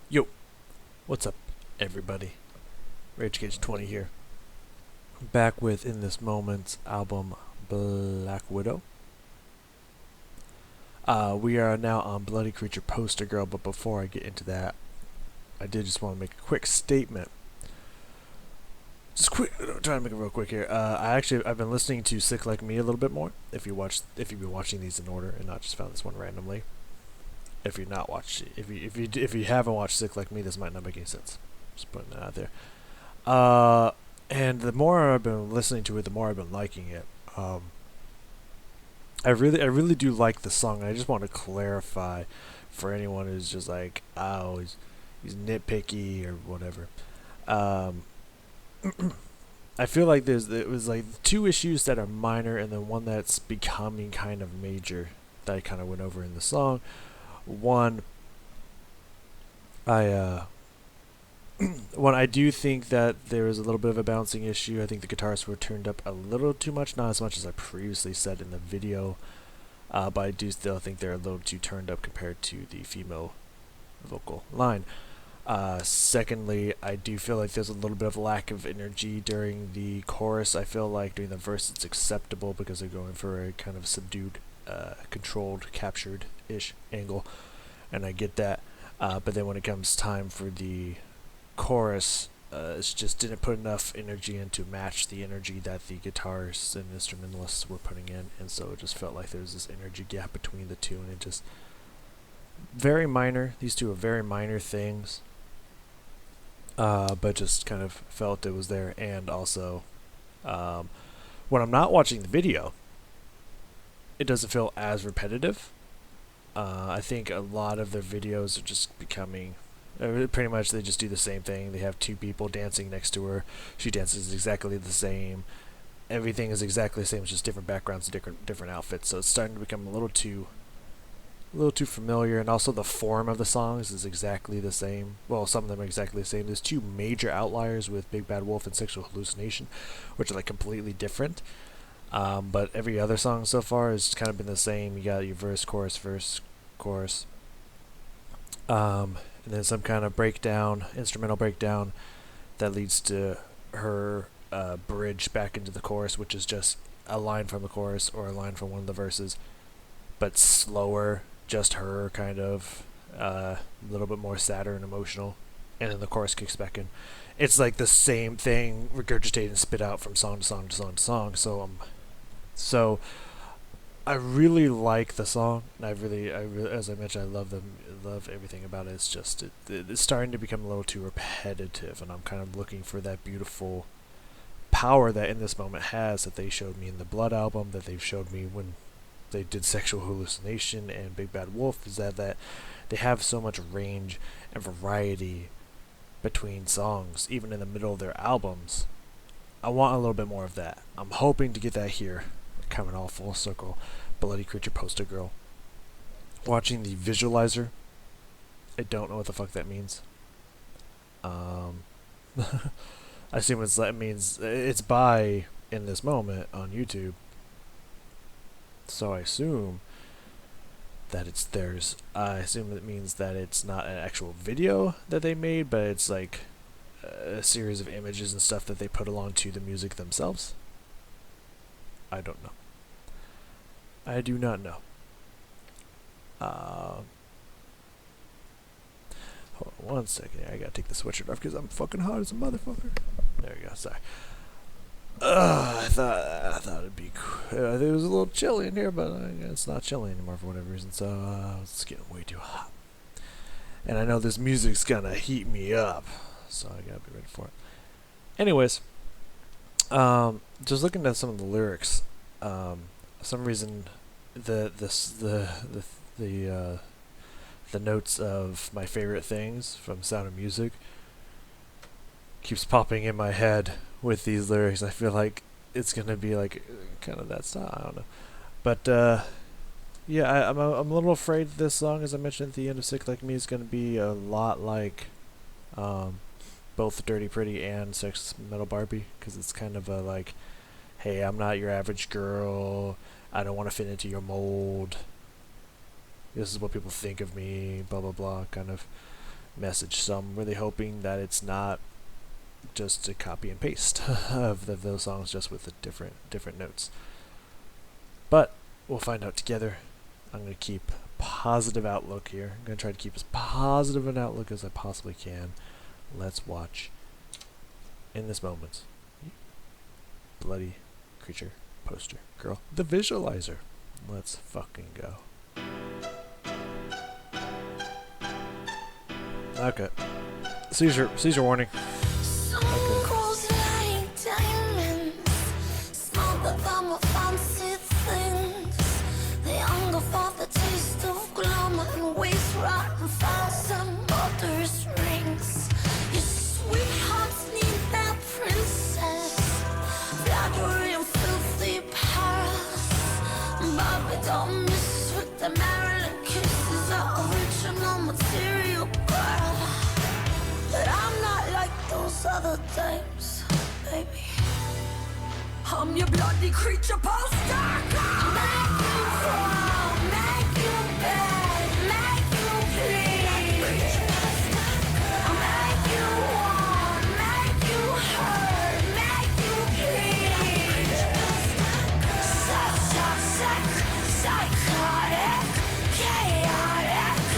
Yo, what's up, everybody? Rage Cage 20 here. Back with In This Moment's album Black Widow. We are now on Bloody Creature Poster Girl, but before I get into that, I did just want to make a quick statement. Just quick, trying to make it real quick here. I've been listening to Sick Like Me a little bit more. If you've been watching these in order and not just found this one randomly. If you're not watching, if you haven't watched Sick Like Me, this might not make any sense. Just putting that out there. And the more I've been listening to it, the more I've been liking it. I really do like the song. And I just want to clarify for anyone who's just like, oh, he's nitpicky or whatever. I feel like it was like two issues that are minor, and then one that's becoming kind of major that I kind of went over in the song. One, I One, I do think that there is a little bit of a bouncing issue. I think the guitars were turned up a little too much, not as much as I previously said in the video, but I do still think they're a little too turned up compared to the female vocal line. Secondly, I do feel like there's a little bit of lack of energy during the chorus. I feel like during the verse it's acceptable because they're going for a kind of subdued, controlled, captured-ish angle, and I get that. But then when it comes time for the chorus, it just didn't put enough energy in to match the energy that the guitarists and instrumentalists were putting in, and so it just felt like there was this energy gap between the two, and it just very minor. These two are very minor things, but just kind of felt it was there. And also, when I'm not watching the video, it doesn't feel as repetitive. I think a lot of their videos are just becoming pretty much they just do the same thing. They have two people dancing next to her. She dances exactly the same. Everything is exactly the same. It's just different backgrounds, different outfits. So it's starting to become a little too familiar. And also the form of the songs is exactly the same. Well, some of them are exactly the same. There's two major outliers with Big Bad Wolf and Sexual Hallucination, which are like completely different. But every other song so far has kind of been the same. You got your verse, chorus. And then some kind of instrumental breakdown that leads to her bridge back into the chorus, which is just a line from the chorus or a line from one of the verses, but slower, just her kind of a little bit more sadder and emotional, and then the chorus kicks back in. It's like the same thing regurgitated and spit out from song to song to song to song. So I really like the song, and I really, as I mentioned, I love everything about it. It's just it's starting to become a little too repetitive, and I'm kind of looking for that beautiful power that In This Moment has, that they showed me in the Blood album, that they've showed me when they did Sexual Hallucination and Big Bad Wolf, is that they have so much range and variety between songs, even in the middle of their albums. I want a little bit more of that. I'm hoping to get that here, coming all full circle. Bloody Creature Poster Girl. Watching the visualizer, I don't know what the fuck that means. I assume that means it's by In This Moment on YouTube. So I assume that it's theirs. I assume it means that it's not an actual video that they made, but it's like a series of images and stuff that they put along to the music themselves. I don't know. I do not know. Hold on one second here. I gotta take the sweatshirt off because I'm fucking hot as a motherfucker. There we go. Sorry. I thought it'd be cool. It was a little chilly in here, but it's not chilly anymore for whatever reason. So it's getting way too hot. And I know this music's gonna heat me up, so I gotta be ready for it. Anyways, just looking at some of the lyrics, for some reason the notes of My Favorite Things from Sound of Music keeps popping in my head with these lyrics. I feel like it's gonna be like kind of that style. I don't know, but yeah, I'm a little afraid this song, as I mentioned at the end of Sick Like Me, is gonna be a lot like both Dirty Pretty and Sex Metal Barbie, because it's kind of a like, hey, I'm not your average girl. I don't want to fit into your mold. This is what people think of me, blah blah blah, kind of message. So I'm really hoping that it's not just a copy and paste of those songs, just with the different notes. But we'll find out together. I'm going to keep positive outlook here. I'm going to try to keep as positive an outlook as I possibly can. Let's watch in this moment. Bloody creature poster girl, the visualizer. Let's fucking go. Okay. Seizure warning. Don't miss with the Maryland kisses, are original material, girl. But I'm not like those other dames, baby. I'm your bloody creature poster. Make you crawl, make you beg, make you plead. Make you want, make you hurt, make you plead. Psychotic, chaotic,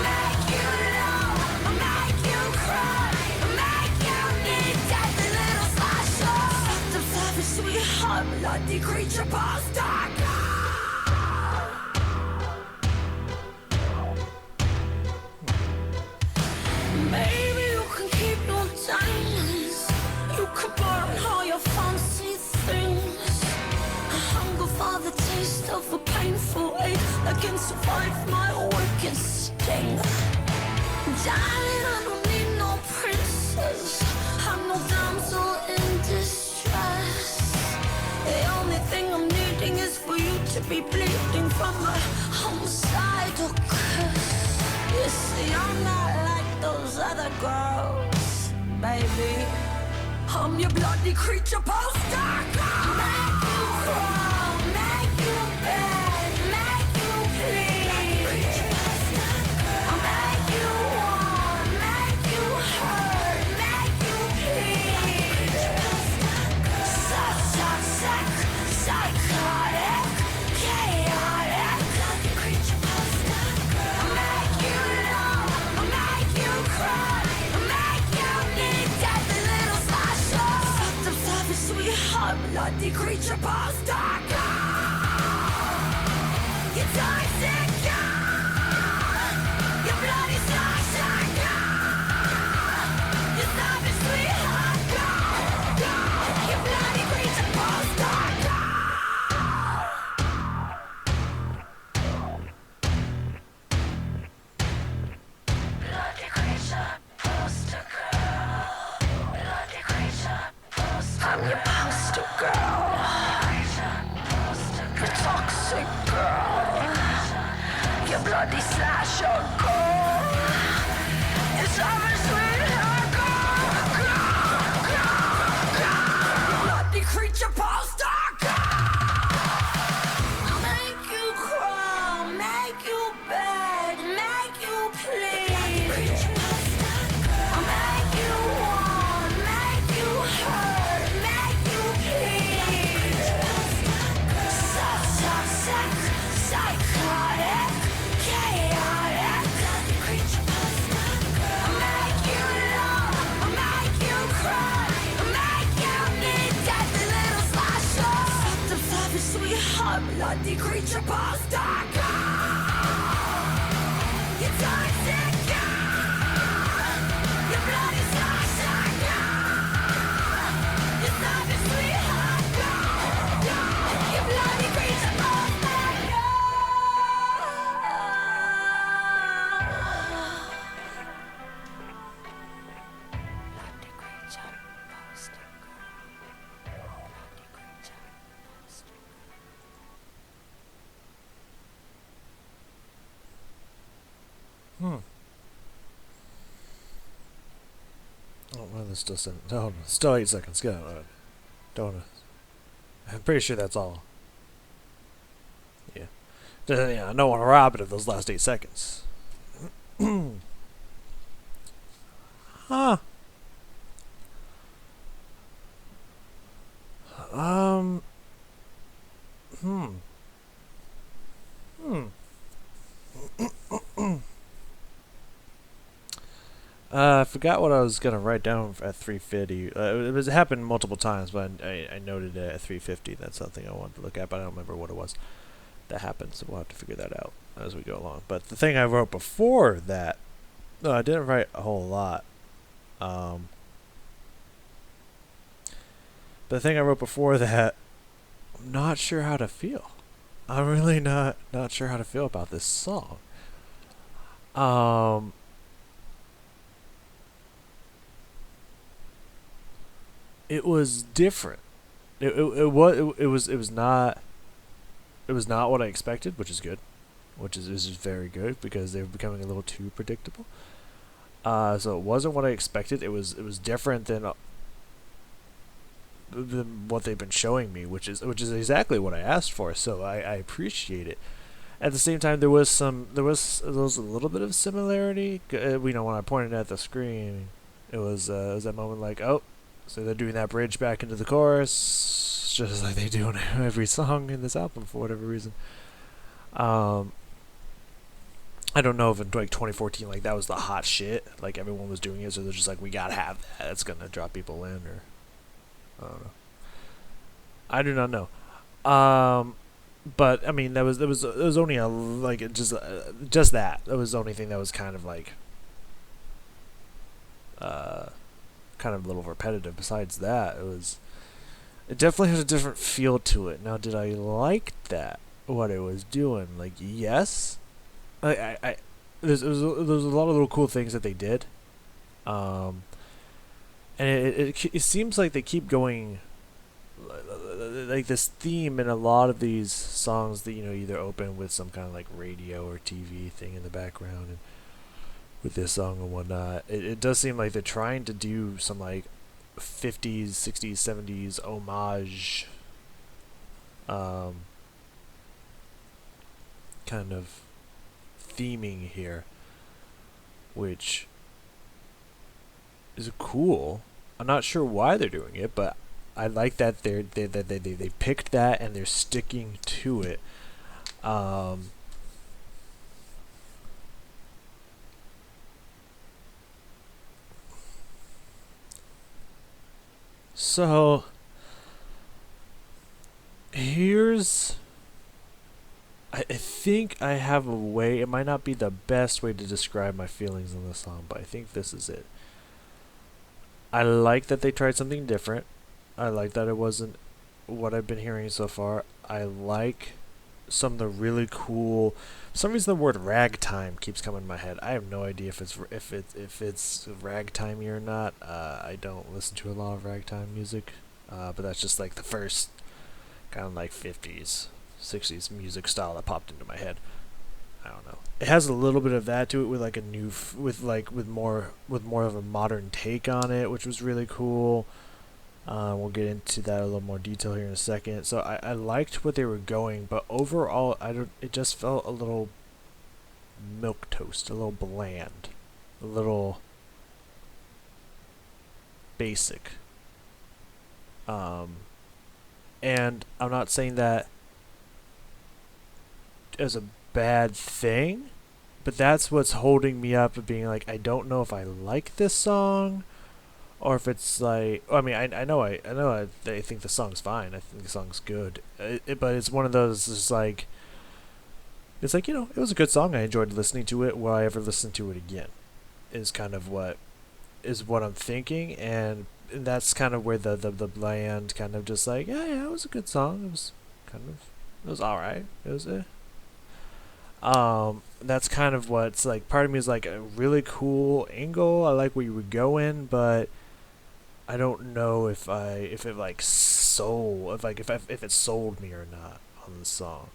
make you love, make you cry, make you need deadly little slashes. The savage sweetheart, bloody creature poster. Maybe you can keep your diamonds, you can burn all your fancy things. Hunger for the taste of a painful ache. I can survive my wicked sting. Darling, I don't need no princess. I'm no damsel in distress. The only thing I'm needing is for you to be bleeding from a homicidal kiss. You see, I'm not like those other girls, baby. I'm your bloody creature poster. Make you crawl, make you beg, make you plead. Make you want, make you hurt, make you plead. Psychotic, chaotic. Make you love, make you cry, make you need deadly little slashes. The savage sweetheart, bloody creature poster. You toxic girl, you bloody slasher girl, you savage sweetheart girl, you bloody creature poster girl. Bloody creature poster girl, bloody creature poster. I'm your poster girl. You toxic girl, you bloody slasher girl, you savage sweetheart girl, bloody creature poster girl. I'll make you crawl, make you beg, make you plead. I'll make you want, make you hurt, make you plead. Psychotic, chaotic. Make you love, make you cry, make you need deadly little slashes. The savage sweetheart, bloody creature poster girl. You toxic girl, you bloody slasher girl, you savage sweetheart girl, you bloody creature poster girl. Bloody creature poster girl, bloody creature poster Oh, well, there's still 7. Oh, still 8 seconds. Go. Don't. I'm pretty sure that's all. Yeah. Yeah, I don't want to rob it of those last 8 seconds. Huh. Um. Hmm. Hmm. I forgot what I was gonna write down at 350. It happened multiple times, but I noted it at 350. That's something I wanted to look at, but I don't remember what it was that happened. So we'll have to figure that out as we go along. But the thing I wrote before that, no, I didn't write a whole lot. Um, but the thing I wrote before that, I'm not sure how to feel. I'm really not sure how to feel about this song. Um, it was different. It was not what I expected, which is good, which is very good because they're becoming a little too predictable. So it wasn't what I expected. It was different than what they've been showing me, which is exactly what I asked for. So I appreciate it. At the same time, there was a little bit of similarity. When I pointed at the screen, it was that moment like, oh, so they're doing that bridge back into the chorus, just like they do in every song in this album for whatever reason. Um, I don't know if in like 2014, like that was the hot shit, like everyone was doing it, so they're just like, we gotta have that. It's gonna draw people in, or I don't know. I do not know. Um, but I mean, there was only a like just that. That was the only thing that was kind of like uh kind of a little repetitive. Besides that, it definitely had a different feel to it. Now, did I like that? What it was doing? Like, yes. I there's a lot of little cool things that they did. Um, and it seems like they keep going like this theme in a lot of these songs that either open with some kind of like radio or TV thing in the background, and with this song and whatnot, it does seem like they're trying to do some like 50s, 60s, 70s homage, um, kind of theming here, which is cool. I'm not sure why they're doing it, but I like that they picked that and they're sticking to it. Um, so here's I think I have a way. It might not be the best way to describe my feelings on this song, but I think this is it. I like that they tried something different. I like that it wasn't what I've been hearing so far. I like some of the really cool. For some reason, the word ragtime keeps coming to my head. I have no idea if it's ragtimey or not. I don't listen to a lot of ragtime music, but that's just like the first kind of like 50s, 60s music style that popped into my head. I don't know. It has a little bit of that to it with like a new with more of a modern take on it, which was really cool. We'll get into that a little more detail here in a second. So I liked what they were going, but overall, I don't. It just felt a little milk toast, a little bland, a little basic. Um, and I'm not saying that as a bad thing, but that's what's holding me up of being like, I don't know if I like this song, or if it's like, I mean, I think the song's fine. I think the song's good. But it's one of those. It's like it was a good song. I enjoyed listening to it. Will I ever listen to it again? Is kind of what I'm thinking, and that's kind of where the bland kind of just like, yeah, it was a good song. It was all right. It was that's kind of what's like. Part of me is like a really cool angle. I like where you were going, but I don't know if it like if it sold me or not on the song.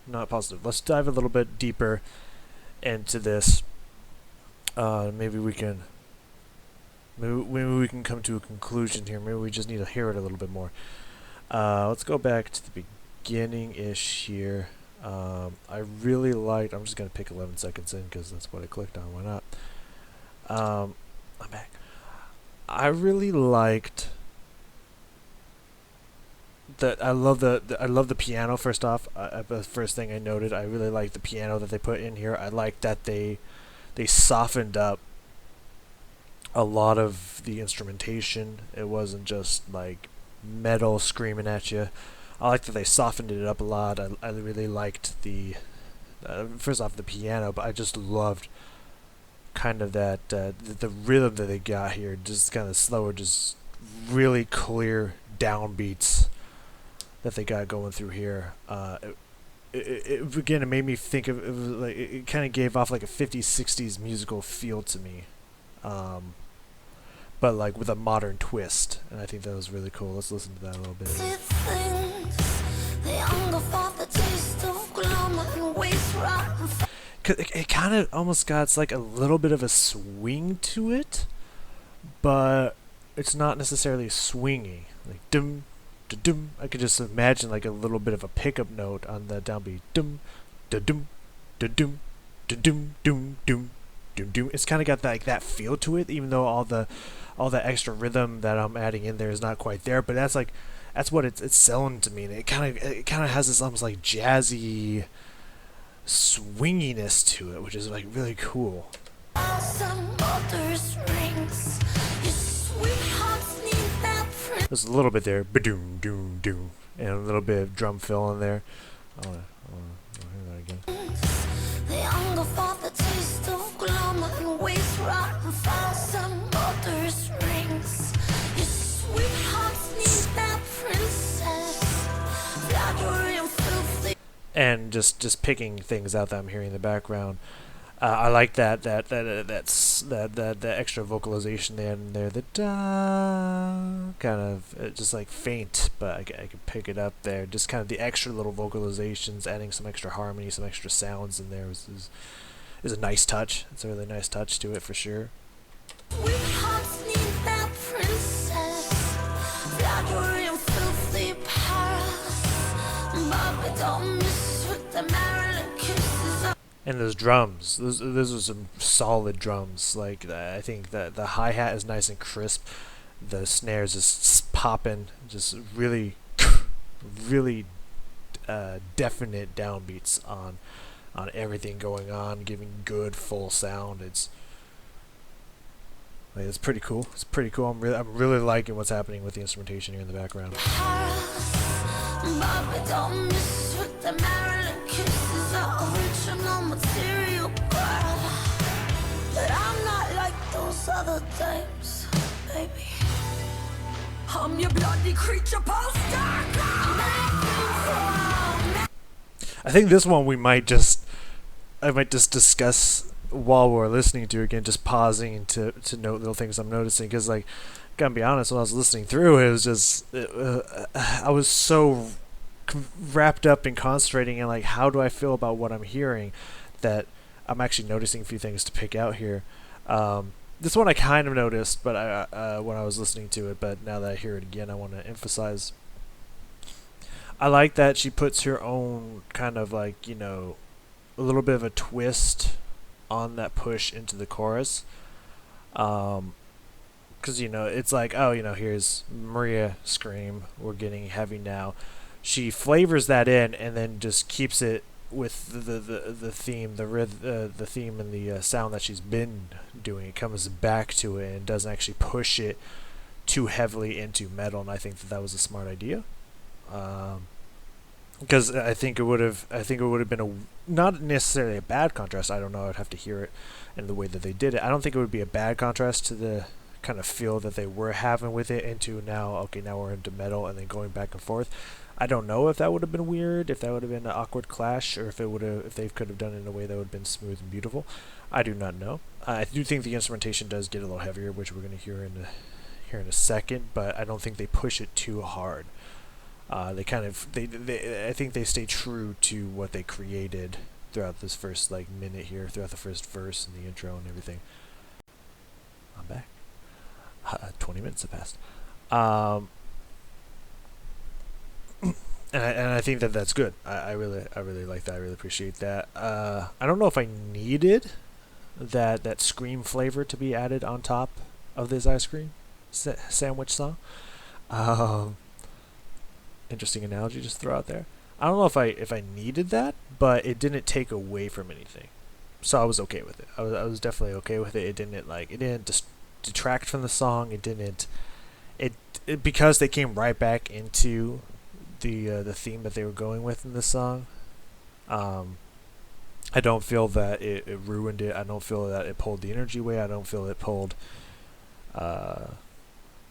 I'm not positive. Let's dive a little bit deeper into this. Maybe we can come to a conclusion here. Maybe we just need to hear it a little bit more. Let's go back to the beginning ish here. I really liked. I'm just gonna pick 11 seconds in because that's what I clicked on. Why not? I'm back. I really liked that. I love the piano. First off, the first thing I noted, I really like the piano that they put in here. I like that they softened up a lot of the instrumentation. It wasn't just like metal screaming at you. I like that they softened it up a lot. I really liked the first off the piano, but I just loved kind of that the rhythm that they got here. Just kind of slower, just really clear downbeats that they got going through here. Again, it made me think of it, was like it kind of gave off like a 50s 60s musical feel to me, but like with a modern twist, and I think that was really cool. Let's listen to that a little bit. Cause it kind of almost got, it's like a little bit of a swing to it, but it's not necessarily swingy. Like dum, da dum. I could just imagine like a little bit of a pickup note on the downbeat. Dum, da dum, da dum, da dum, dum, dum, dum, dum. It's kind of got that feel to it, even though all the extra rhythm that I'm adding in there is not quite there. But that's what it's selling to me. And it kind of has this almost like jazzy swinginess to it, which is like really cool. There's a little bit there, ba-doom, doom, doom, and a little bit of drum fill in there. I wanna hear that again. And just picking things out that I'm hearing in the background. I like that extra vocalization they had in there. The da kind of just like faint, but I could pick it up there. Just kind of the extra little vocalizations, adding some extra harmony, some extra sounds in there is a nice touch. It's a really nice touch to it for sure. And those drums, those are some solid drums. Like I think that the hi hat is nice and crisp. The snares is popping, just really, really definite downbeats on everything going on, giving good full sound. It's pretty cool. It's pretty cool. I'm really liking what's happening with the instrumentation here in the background. Other times, baby, I'm your bloody creature poster. I think this one I might just discuss while we're listening to it again, just pausing to note little things I'm noticing, because like, gotta be honest, when I was listening through it, was just I was so wrapped up in concentrating and like, how do I feel about what I'm hearing, that I'm actually noticing a few things to pick out here. This one I kind of noticed, but when I was listening to it, but now that I hear it again, I want to emphasize. I like that she puts her own kind of like, a little bit of a twist on that push into the chorus. Because, it's like, oh, here's Maria scream, we're getting heavy now. She flavors that in and then just keeps it with the theme, the theme and the sound that she's been doing. It comes back to it and doesn't actually push it too heavily into metal, and I think that was a smart idea. Because I think it would have been not necessarily a bad contrast. I don't know. I'd have to hear it in the way that they did it. I don't think it would be a bad contrast to the kind of feel that they were having with it into now we're into metal and then going back and forth. I don't know if that would have been weird, if that would have been an awkward clash, or if they could have done it in a way that would have been smooth and beautiful. I do not know. I do think the instrumentation does get a little heavier, which we're going to hear in a second, but I don't think they push it too hard. I think they stay true to what they created throughout this first minute here, throughout the first verse and the intro and everything. I'm back. 20 minutes have passed. and I think that that's good. I really like that. I really appreciate that. I don't know if I needed that scream flavor to be added on top of this ice cream sandwich song. Um, Interesting analogy just throw out there. I don't know if I needed that, but it didn't take away from anything, so I was okay with it. I was definitely okay with it. It didn't detract from the song. It because they came right back into the theme that they were going with in the song. Um, I don't feel that it ruined it. I don't feel that it pulled the energy away. I don't feel it pulled. Uh,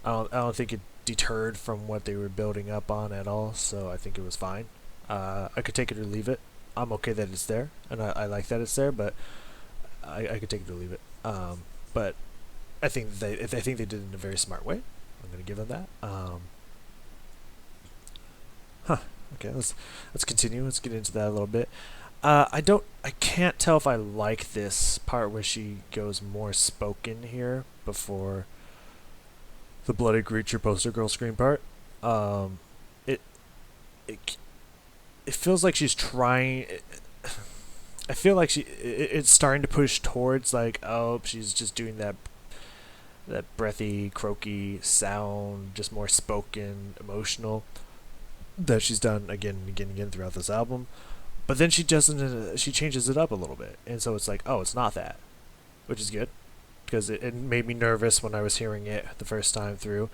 I don't think it deterred from what they were building up on at all. So I think it was fine. I could take it or leave it. I'm okay that it's there, and I like that it's there. But I could take it or leave it. But I think they did it in a very smart way. I'm gonna give them that. Okay, let's continue. Let's get into that a little bit. I can't tell if I like this part where she goes more spoken here before the bloody creature poster girl scream part. Um, it it it feels like she's trying. I feel like it's starting to push towards like, oh, she's just doing that breathy, croaky sound, just more spoken, emotional that she's done again and again and again throughout this album. But then she doesn't. She changes it up a little bit, and so it's like, oh, it's not that, which is good because it made me nervous when I was hearing it the first time through.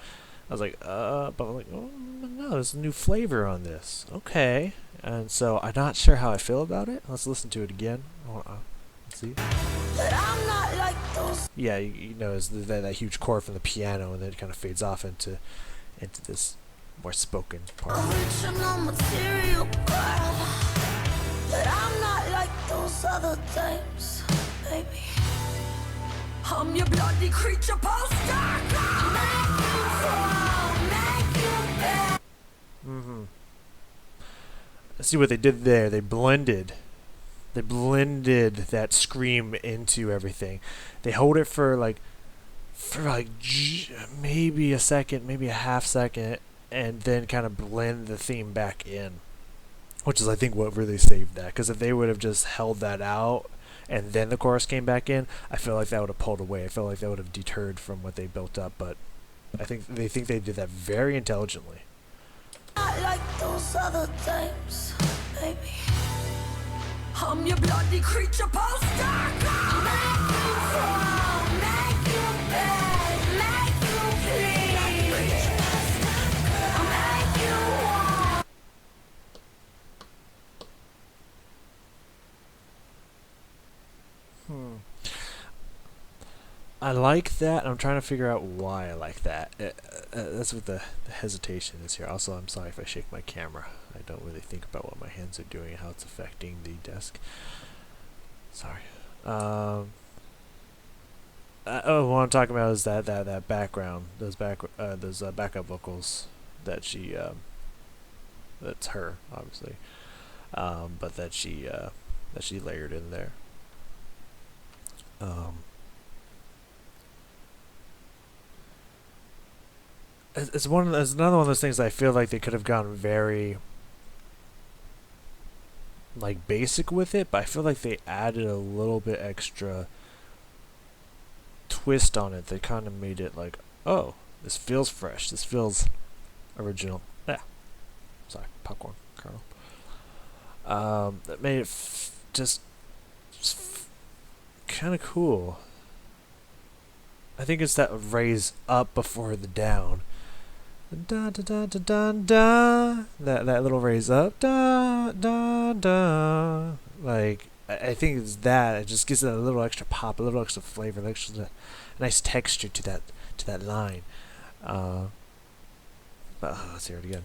I was like, but I'm like, oh no, there's a new flavor on this. Okay, and so I'm not sure how I feel about it. Let's listen to it again. Let's see. But I'm not like those. Yeah, you know, it's that huge chord from the piano, and then it kind of fades off into this more spoken part. Original material, girl. But I'm not like those other dames, baby. I'm your bloody creature poster. Make you fall, make you beg. See what they did there. They blended that scream into everything. They hold it for maybe a second, maybe a half second, and then kind of blend the theme back in, which is I think what really saved that. Because if they would have just held that out and then the chorus came back in, I feel like that would have pulled away. I feel like that would have deterred from what they built up. But I think they did that very intelligently. Not like those other dames, baby. I'm your bloody creature poster. Make you fall, make you beg, make you plead. Make you want. I like that. I'm trying to figure out why I like that. That's what the hesitation is here. Also, I'm sorry if I shake my camera. I don't really think about what my hands are doing and how it's affecting the desk. Sorry. What I'm talking about is that background, those backup vocals that she, that's her obviously, but that she layered in there. It's another one of those things that I feel like they could have gone very like basic with it, but I feel like they added a little bit extra twist on it. They kind of made it like, oh, this feels fresh. This feels original. Yeah, sorry, popcorn kernel. That made it just kind of cool. I think it's that raise up before the down. Da da da da da da. That little raise up. Da da da. Like I think it's that. It just gives it a little extra pop, a little extra flavor, a nice texture to that line. But let's hear it again.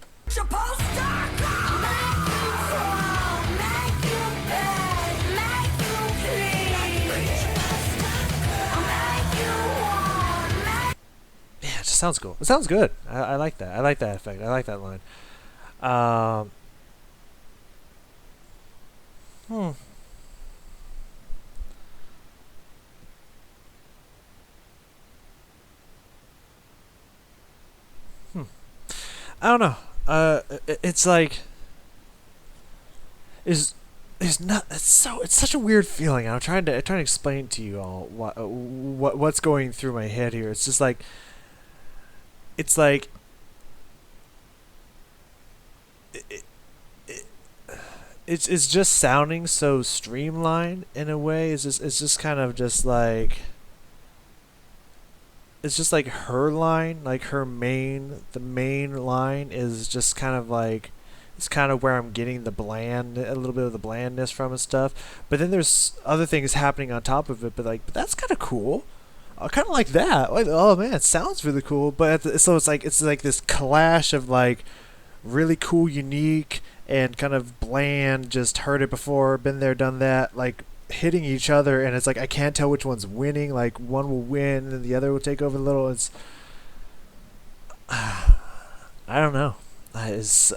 It just sounds cool. It sounds good. I like that. I like that effect. I like that line. I don't know. It's like is not. It's such a weird feeling. I'm trying to explain to you all what's going through my head here. It's just like it's like it, it, it's just sounding so streamlined in a way. It's just kind of just like it's just like her line, like the main line is just kind of like it's kind of where I'm getting a little bit of the blandness from and stuff. But then there's other things happening on top of it. But that's kind of cool. I kind of like that. Like, oh man, it sounds really cool. So it's like this clash of like really cool, unique, and kind of bland. Just heard it before, been there, done that. Like hitting each other, and it's like I can't tell which one's winning. Like one will win, and the other will take over a little. I don't know. It's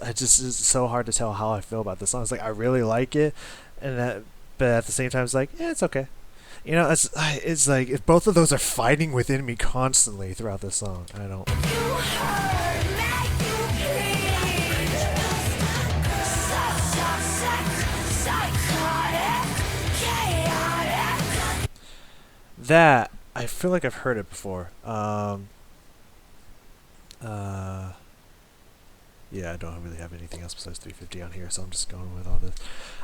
so hard to tell how I feel about this song. It's like I really like it, but at the same time, it's like yeah, it's okay. It's like if both of those are fighting within me constantly throughout this song. I don't. That I feel like I've heard it before. Uh, yeah, I don't really have anything else besides 350 on here, so I'm just going with all this.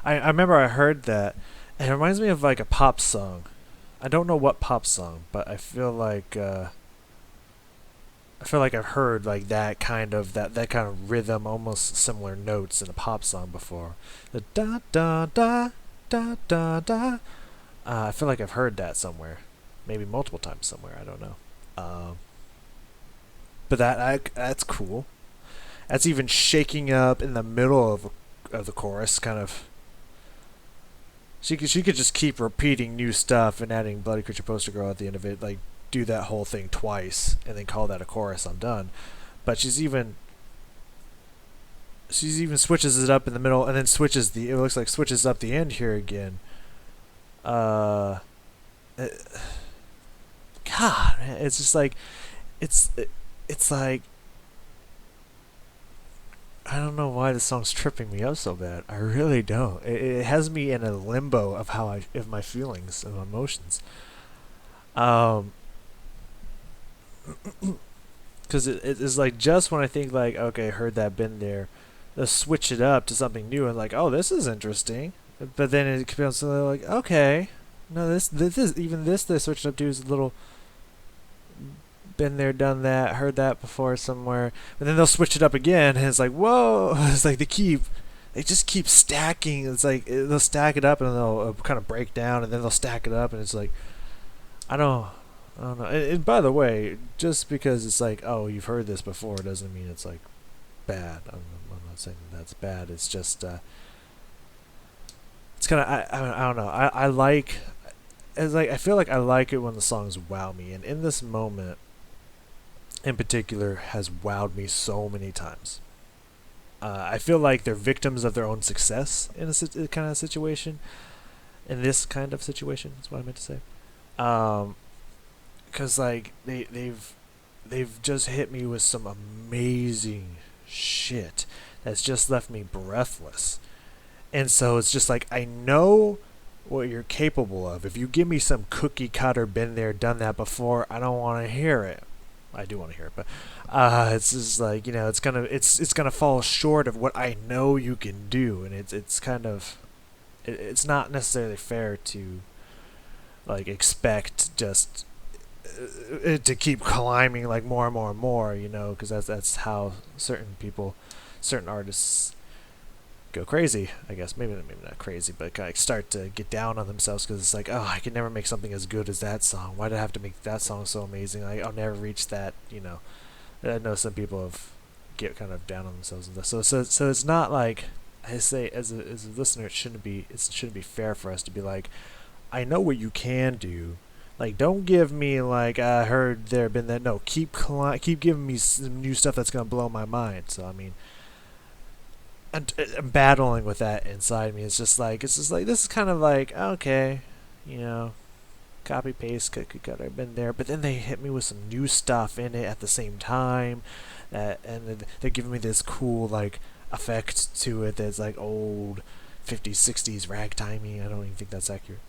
I remember I heard that, and it reminds me of like a pop song. I don't know what pop song, but I feel like I've heard like that kind of rhythm, almost similar notes in a pop song before. The da da da da da da. I feel like I've heard that somewhere, maybe multiple times somewhere. I don't know. But that's cool. That's even shaking up in the middle of the chorus, kind of. She could just keep repeating new stuff and adding Bloody Creature Poster Girl at the end of it, like do that whole thing twice and then call that a chorus. I'm done. But she's even switches it up in the middle and then it looks like switches up the end here again. God, man, it's just like it's like I don't know why this song's tripping me up so bad. I really don't. It has me in a limbo of my feelings and emotions. Because it is like just when I think like okay, heard that, been there, they'll switch it up to something new and like oh this is interesting, but then it becomes something like okay, no this is even this they switched up to is a little been there, done that, heard that before somewhere. But then they'll switch it up again, and it's like, whoa! It's like they just keep stacking. It's like they'll stack it up, and then they'll kind of break down, and then they'll stack it up, and it's like, I don't know. And by the way, just because it's like, oh, you've heard this before, doesn't mean it's like bad. I'm not saying that's bad. It's just, it's kind of, I don't know. I like, it's like I feel like I like it when the songs wow me, and in this moment in particular has wowed me so many times. I feel like they're victims of their own success in a kind of situation. In this kind of situation, is what I meant to say. Because like they've just hit me with some amazing shit that's just left me breathless. And so it's just like I know what you're capable of. If you give me some cookie cutter, been there, done that before, I don't want to hear it. I do want to hear it, but it's just like it's gonna fall short of what I know you can do, and it's kind of it's not necessarily fair to like expect just it to keep climbing like more and more and more, because that's how certain artists go crazy. I guess maybe not crazy, but like start to get down on themselves because it's like, oh, I can never make something as good as that song. Why did I have to make that song so amazing? I'll never reach that. I know some people get kind of down on themselves and stuff. So it's not like I say as a listener, it shouldn't be fair for us to be like, I know what you can do. Like, don't give me like I heard there been that. No, keep giving me some new stuff that's gonna blow my mind. So I mean. I'm battling with that inside me. It's just like this is kind of like okay, copy paste cookie cutter. I've been there, but then they hit me with some new stuff in it at the same time, and they're giving me this cool like effect to it that's like old 50s, 60s ragtimey. I don't even think that's accurate.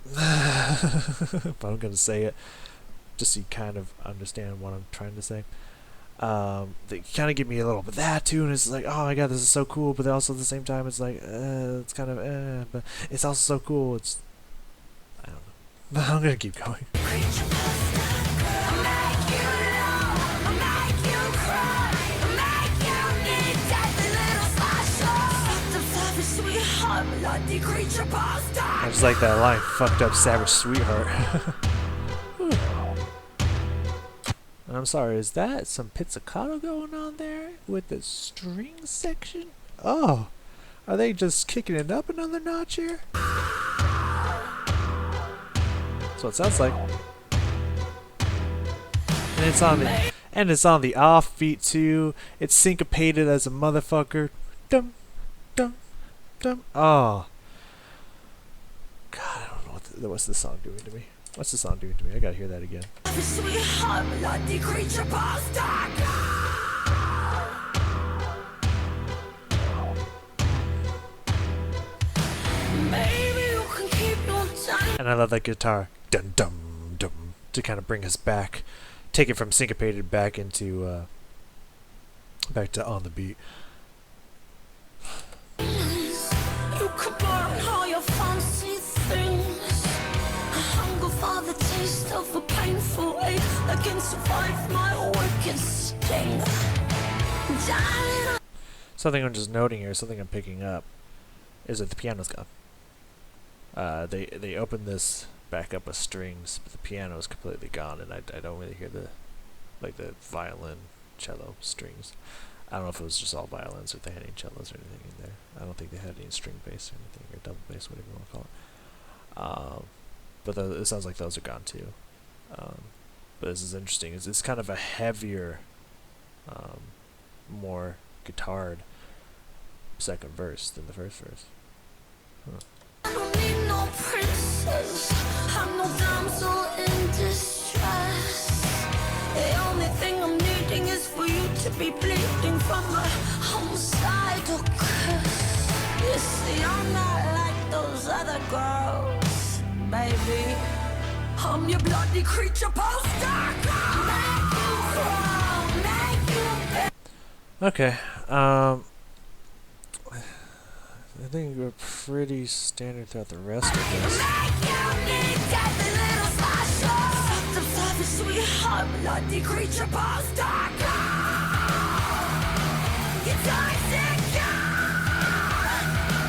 But I'm gonna say it just so you kind of understand what I'm trying to say. They kind of give me a little bit of that too, and it's like, oh my god, this is so cool, but also at the same time, it's like, it's kind of, but it's also so cool. It's, I don't know. I'm gonna keep going. I just like that line, fucked up savage sweetheart. I'm sorry, is that some pizzicato going on there with the string section? Oh, are they just kicking it up another notch here? That's what it sounds like. And it's on the off beat too. It's syncopated as a motherfucker. Dum dum dum. Oh. God, I don't know what's the song doing to me. What's the song doing to me? I gotta hear that again. And I love that guitar. Dum dum dum. To kind of bring us back. Take it from syncopated back into, back to on the beat. You could burn all your fancy things. I hunger for the taste of a painful ache. I can survive my wicked sting. Darling, Something I'm just noting here, something I'm picking up, is that the piano's gone. They open this back up with strings, but the piano is completely gone, and I don't really hear the violin, cello, strings. I don't know if it was just all violins or if they had any cellos or anything in there. I don't think they had any string bass or anything, or double bass, whatever you want to call it. But it sounds like those are gone too. But this is interesting. It's kind of a heavier, more guitared second verse than the first verse. I don't need no princess. I'm no damsel in distress. The only thing I'm needing is for you to be bleeding from a homicidal kiss. You see, I'm not like those other girls, baby. I'm your bloody creature poster. Make you crawl, make you Okay. I think we're pretty standard throughout the rest of this. sweetheart, bloody creature poster. You toxic girl,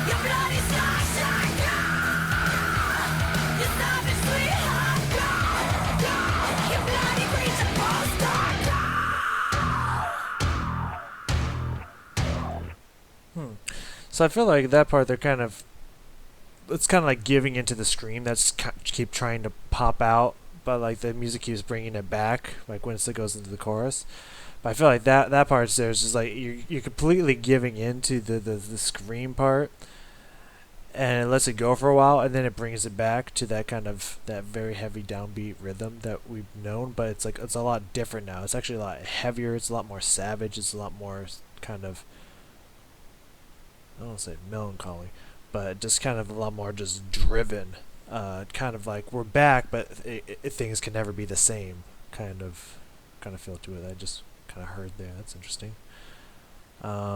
you bloody slasher girl, you savage sweetheart girl, you bloody creature poster. So I feel like that part, it's kind of like giving into the scream that's keep trying to pop out, but like the music keeps bringing it back, like when it goes into the chorus. But I feel like that part's there is just like you're completely giving into the scream part, and it lets it go for a while, and then it brings it back to that very heavy downbeat rhythm that we've known. But it's a lot different now. It's actually a lot heavier. It's a lot more savage. It's a lot more kind of, I don't want to say melancholy, but just kind of a lot more just driven. Kind of like we're back, but things can never be the same. Kind of feel to it. I just kind of heard there. That's interesting. Bloody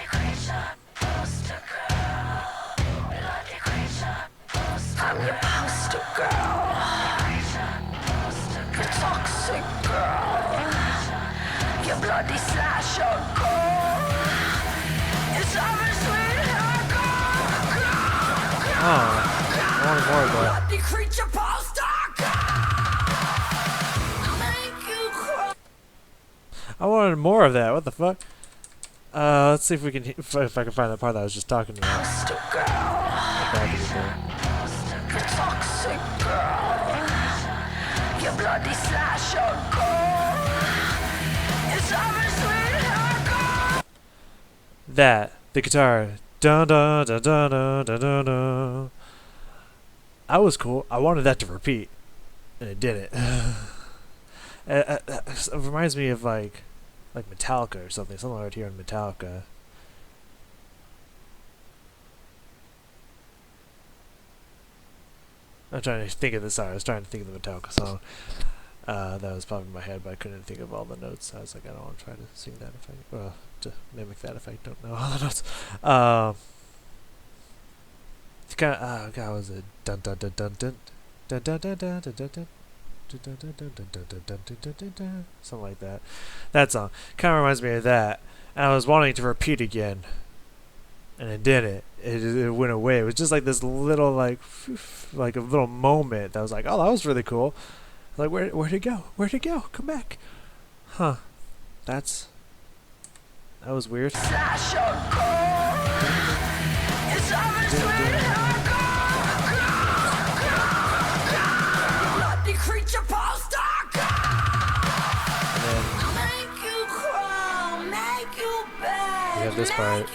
creature, poster girl. Bloody creature, poster. I'm your poster girl. The toxic girl. Your bloody slasher girl. You savage sweetheart girl. I wanted more of that. Bloody creature poster girl. Make you cry. I wanted more of that. What the fuck? Let's see if we can if I can find that part that I was just talking about. Poster girl. The toxic girl. Your bloody slasher girl. You savage sweetheart girl. That the guitar, dun dun dun dun dun dun dun dun. I was cool. I wanted that to repeat, and it didn't. It reminds me of like like Metallica or something I would hear in Metallica. I'm trying to think of the song. I was trying to think of the Metallica song that was popping in my head, but I couldn't think of all the notes. I was like, I don't want to try to sing that if I, to mimic that if I don't know all the notes. It's kind of, God, was it dun dun dun dun dun dun dun dun dun dun dun dun. Something like that. That song kind of reminds me of that, and I was wanting to repeat again, and it didn't. It went away. It was just like this little like a little moment that was like, oh, that was really cool. Like, where'd it go? Where'd it go? Come back. Huh. That was weird. We have this part.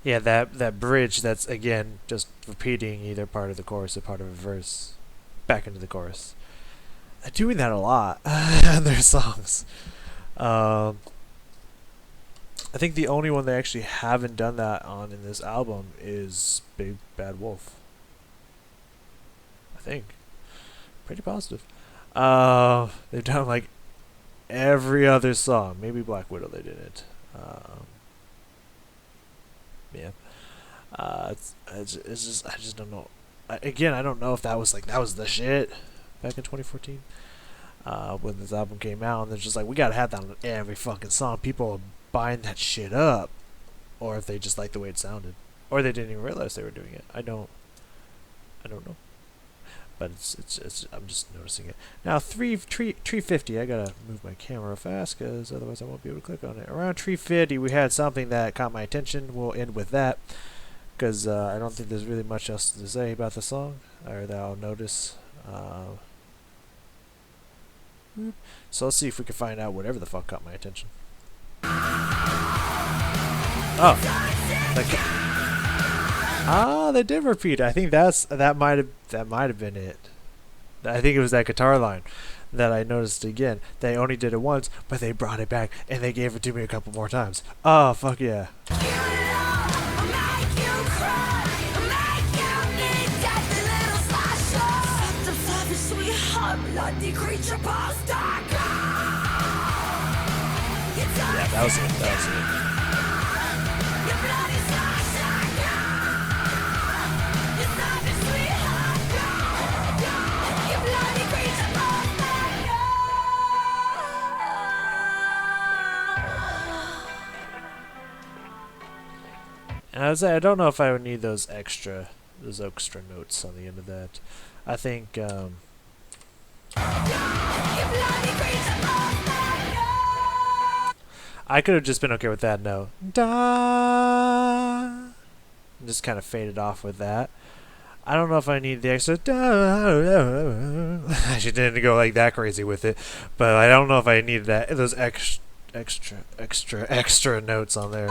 Yeah, that bridge that's again just repeating either part of the chorus or part of a verse back into the chorus. They're doing that a lot in their songs. I think the only one they actually haven't done that on in this album is Big Bad Wolf. I think. Pretty positive. They've done like every other song. Maybe Black Widow they didn't. Yeah. It's just I just don't know. Again, I don't know if that was the shit back in 2014 when this album came out, and they're just like, we gotta have that on every fucking song. People are buying that shit up, or if they just like the way it sounded, or they didn't even realize they were doing it. I don't know. But it's I'm just noticing it now. 350. I gotta move my camera fast because otherwise I won't be able to click on it. Around 350, we had something that caught my attention. We'll end with that because I don't think there's really much else to say about the song or that I'll notice. So let's see if we can find out whatever the fuck caught my attention. Oh, they did repeat. I think that might have been it. I think it was that guitar line that I noticed again. They only did it once, but they brought it back and they gave it to me a couple more times. Oh, fuck yeah. Yeah, that was it. And I don't know if I would need those extra notes on the end of that. I think I could have just been okay with that note. Da, and just kind of faded off with that. I don't know if I need the extra da. I didn't go like that crazy with it, but I don't know if I needed those extra notes on there.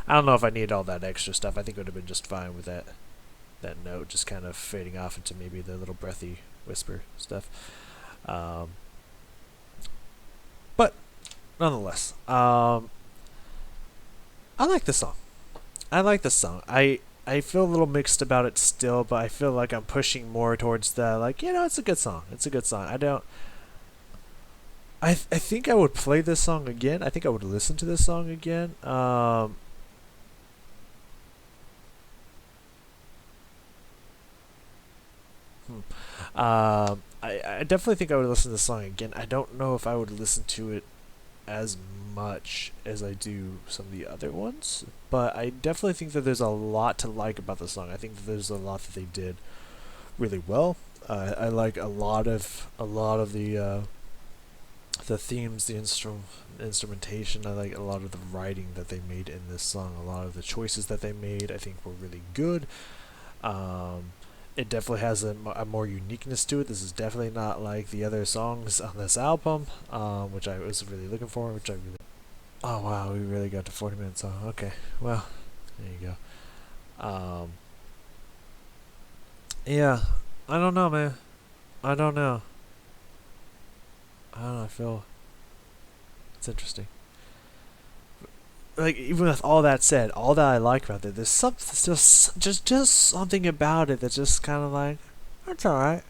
I don't know if I needed all that extra stuff. I think it would have been just fine with that note just kind of fading off into maybe the little breathy whisper stuff. But nonetheless, I like the song. I feel a little mixed about it still, but I feel like I'm pushing more towards the like, it's a good song. I think I would play this song again. I think I would listen to this song again. I definitely think I would listen to the song again. I don't know if I would listen to it as much as I do some of the other ones, but I definitely think that there's a lot to like about the song. I think that there's a lot that they did really well. I like a lot of the themes, the instrumentation. I like a lot of the writing that they made in this song. A lot of the choices that they made, I think, were really good. It definitely has a more uniqueness to it. This is definitely not like the other songs on this album, which I was really looking for. Oh wow, we really got to 40 minutes. Oh, okay, well, there you go. Yeah, I don't know, man. I don't know. I don't know. I feel it's interesting. Like even with all that said, all that I like about it, there's something, just something about it that's just kind of like, it's all right,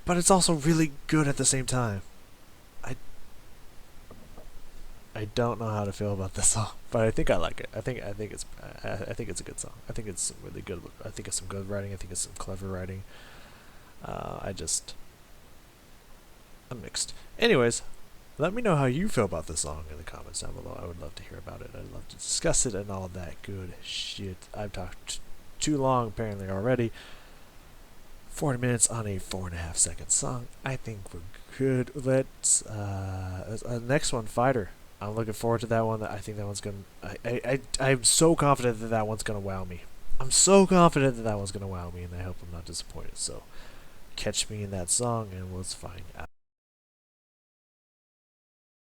but it's also really good at the same time. I I don't know how to feel about this song, but I think I like it. I think it's a good song. I think it's really good. I think it's some good writing. I think it's some clever writing. I just I'm mixed. Anyways, let me know how you feel about this song in the comments down below. I would love to hear about it. I'd love to discuss it and all that good shit. I've talked too long apparently already. 40 minutes on a 4.5 second song. I think we're good. Let's next one, Fighter. I'm looking forward to that one. I think that one's gonna. I'm so confident that that one's gonna wow me. I'm so confident that that one's gonna wow me, and I hope I'm not disappointed. So, catch me in that song, and let's find out.